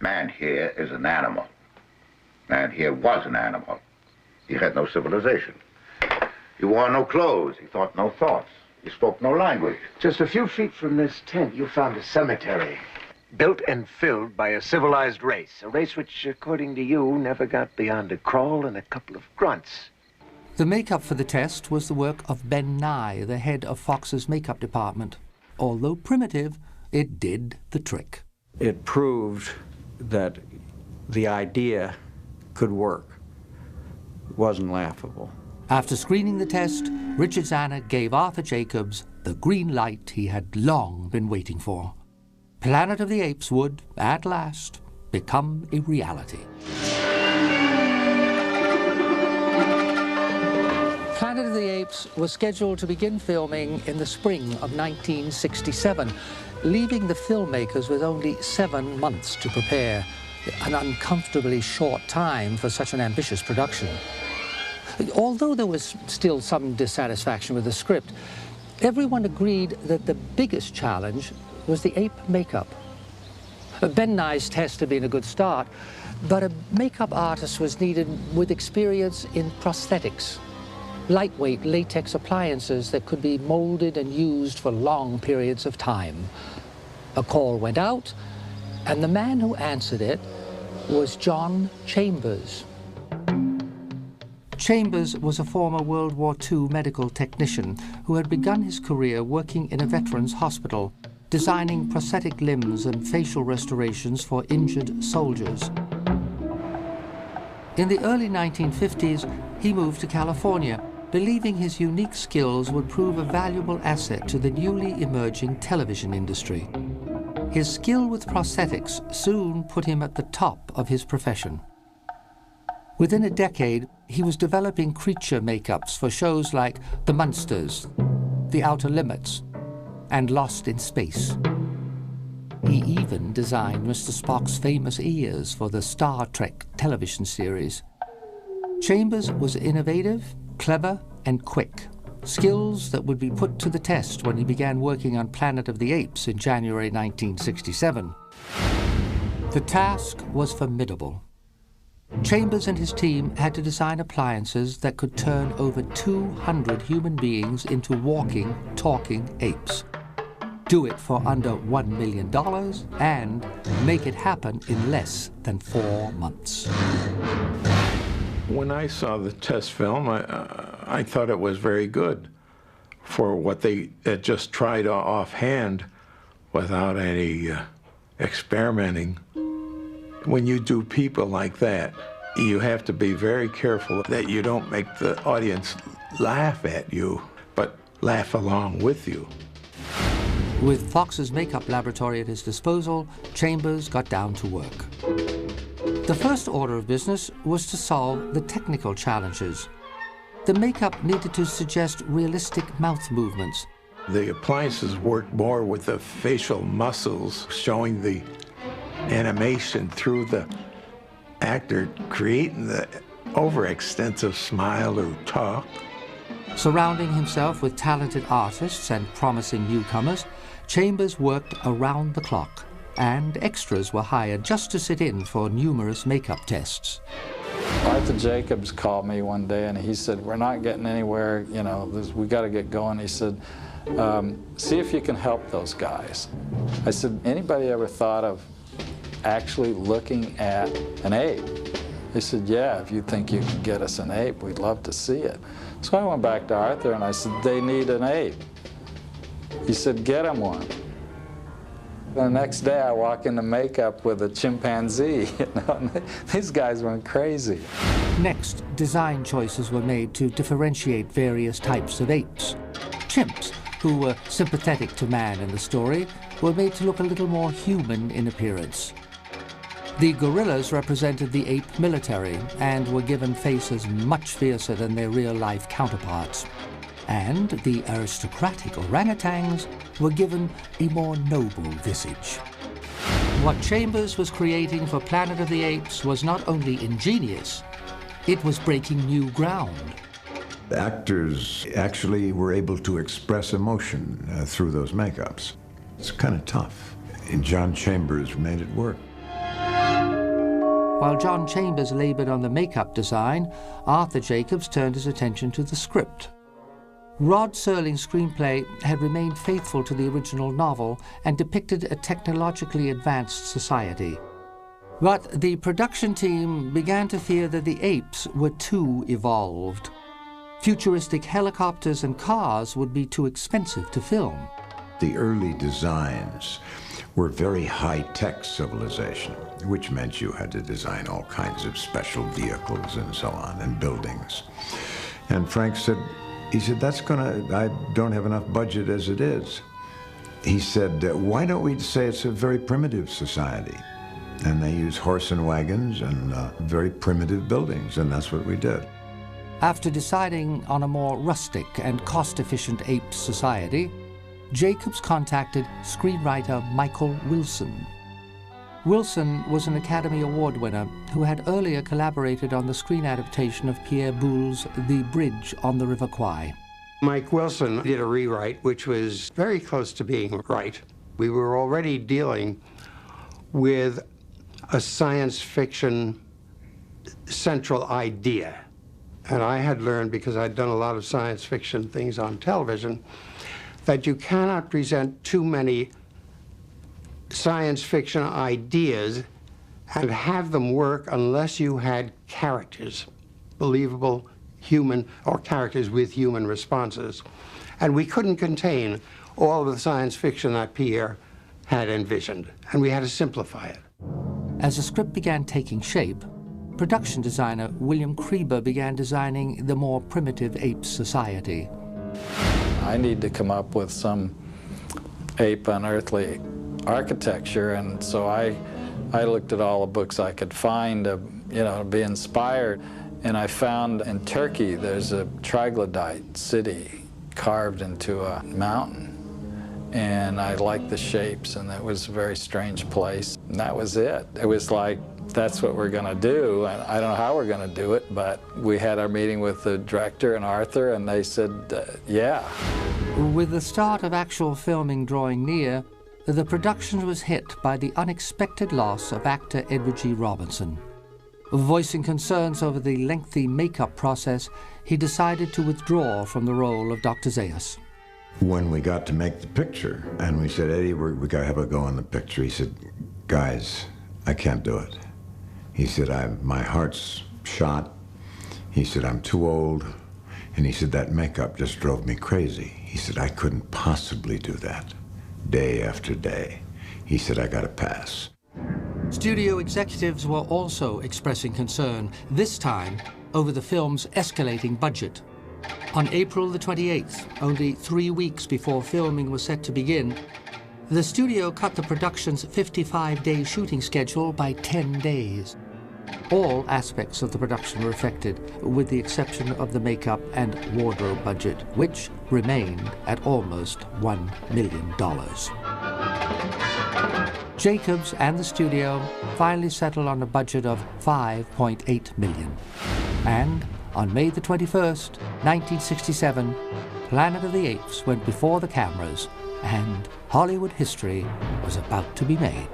Man here is an animal. Man here was an animal. He had no civilization. He wore no clothes. He thought no thoughts. He spoke no language. Just a few feet from this tent, you found a cemetery. Built and filled by a civilized race. A race which, according to you, never got beyond a crawl and a couple of grunts. The makeup for the test was the work of Ben Nye, the head of Fox's makeup department. Although primitive, it did the trick. It proved that the idea could work. It wasn't laughable. After screening the test, Richard Zanuck gave Arthur Jacobs the green light he had long been waiting for. Planet of the Apes would, at last, become a reality. Planet of the Apes was scheduled to begin filming in the spring of 1967, leaving the filmmakers with only 7 months to prepare, an uncomfortably short time for such an ambitious production. Although there was still some dissatisfaction with the script, everyone agreed that the biggest challenge was the ape makeup. Ben Nye's test had been a good start, but a makeup artist was needed with experience in prosthetics, lightweight latex appliances that could be molded and used for long periods of time. A call went out, and the man who answered it was John Chambers. Chambers was a former World War II medical technician who had begun his career working in a veterans hospital, designing prosthetic limbs and facial restorations for injured soldiers. In the early 1950s, he moved to California, believing his unique skills would prove a valuable asset to the newly emerging television industry. His skill with prosthetics soon put him at the top of his profession. Within a decade, he was developing creature makeups for shows like The Munsters, The Outer Limits, and Lost in Space. He even designed Mr. Spock's famous ears for the Star Trek television series. Chambers was innovative, clever, and quick, skills that would be put to the test when he began working on Planet of the Apes in January 1967. The task was formidable. Chambers and his team had to design appliances that could turn over 200 human beings into walking, talking apes. Do it for under $1 million and make it happen in less than 4 months. When I saw the test film, I thought it was very good for what they had just tried offhand without any experimenting. When you do people like that, you have to be very careful that you don't make the audience laugh at you, but laugh along with you. With Fox's makeup laboratory at his disposal, Chambers got down to work. The first order of business was to solve the technical challenges. The makeup needed to suggest realistic mouth movements. The appliances worked more with the facial muscles, showing the animation through the actor, creating the overextensive smile or talk. Surrounding himself with talented artists and promising newcomers, Chambers worked around the clock, and extras were hired just to sit in for numerous makeup tests. Arthur Jacobs called me one day and he said, "We're not getting anywhere, you know, we got to get going." He said, "See if you can help those guys." I said, "Anybody ever thought of actually looking at an ape?" They said, "Yeah, if you think you can get us an ape, we'd love to see it." So I went back to Arthur and I said, "They need an ape." He said, "Get him one." The next day I walk into makeup with a chimpanzee. You know, these guys went crazy. Next, design choices were made to differentiate various types of apes. Chimps, who were sympathetic to man in the story, were made to look a little more human in appearance. The gorillas represented the ape military and were given faces much fiercer than their real-life counterparts. And the aristocratic orangutans were given a more noble visage. What Chambers was creating for Planet of the Apes was not only ingenious, it was breaking new ground. The actors actually were able to express emotion through those makeups. It's kind of tough, and John Chambers made it work. While John Chambers labored on the makeup design, Arthur Jacobs turned his attention to the script. Rod Serling's screenplay had remained faithful to the original novel and depicted a technologically advanced society. But the production team began to fear that the apes were too evolved. Futuristic helicopters and cars would be too expensive to film. The early designs were very high-tech civilization, which meant you had to design all kinds of special vehicles and so on, and buildings. And Frank said, I don't have enough budget as it is. He said, why don't we say it's a very primitive society? And they use horse and wagons and very primitive buildings, and that's what we did. After deciding on a more rustic and cost-efficient ape society, Jacobs contacted screenwriter Michael Wilson. Wilson was an Academy Award winner who had earlier collaborated on the screen adaptation of Pierre Boulle's The Bridge on the River Kwai. Mike Wilson did a rewrite which was very close to being right. We were already dealing with a science fiction central idea. And I had learned, because I'd done a lot of science fiction things on television, that you cannot present too many science fiction ideas and have them work unless you had characters, believable human, or characters with human responses. And we couldn't contain all of the science fiction that Pierre had envisioned, and we had to simplify it. As the script began taking shape, production designer William Kreber began designing the more primitive ape society. I need to come up with some ape unearthly architecture, and so I looked at all the books I could find to, be inspired. And I found in Turkey there's a troglodyte city carved into a mountain. And I liked the shapes, and it was a very strange place. And that was it. It was like, that's what we're going to do. And I don't know how we're going to do it, but we had our meeting with the director and Arthur, and they said, yeah. With the start of actual filming drawing near, the production was hit by the unexpected loss of actor Edward G. Robinson. Voicing concerns over the lengthy makeup process, he decided to withdraw from the role of Dr. Zaius. When we got to make the picture, and we said, Eddie, we got to have a go on the picture, he said, guys, I can't do it. He said, my heart's shot. He said, I'm too old. And he said, that makeup just drove me crazy. He said, I couldn't possibly do that day after day. He said, I got to pass. Studio executives were also expressing concern, this time over the film's escalating budget. On April the 28th, only 3 weeks before filming was set to begin, the studio cut the production's 55-day shooting schedule by 10 days. All aspects of the production were affected, with the exception of the makeup and wardrobe budget, which remained at almost $1 million. Jacobs and the studio finally settled on a budget of $5.8 million. And on May the 21st, 1967, Planet of the Apes went before the cameras, and Hollywood history was about to be made.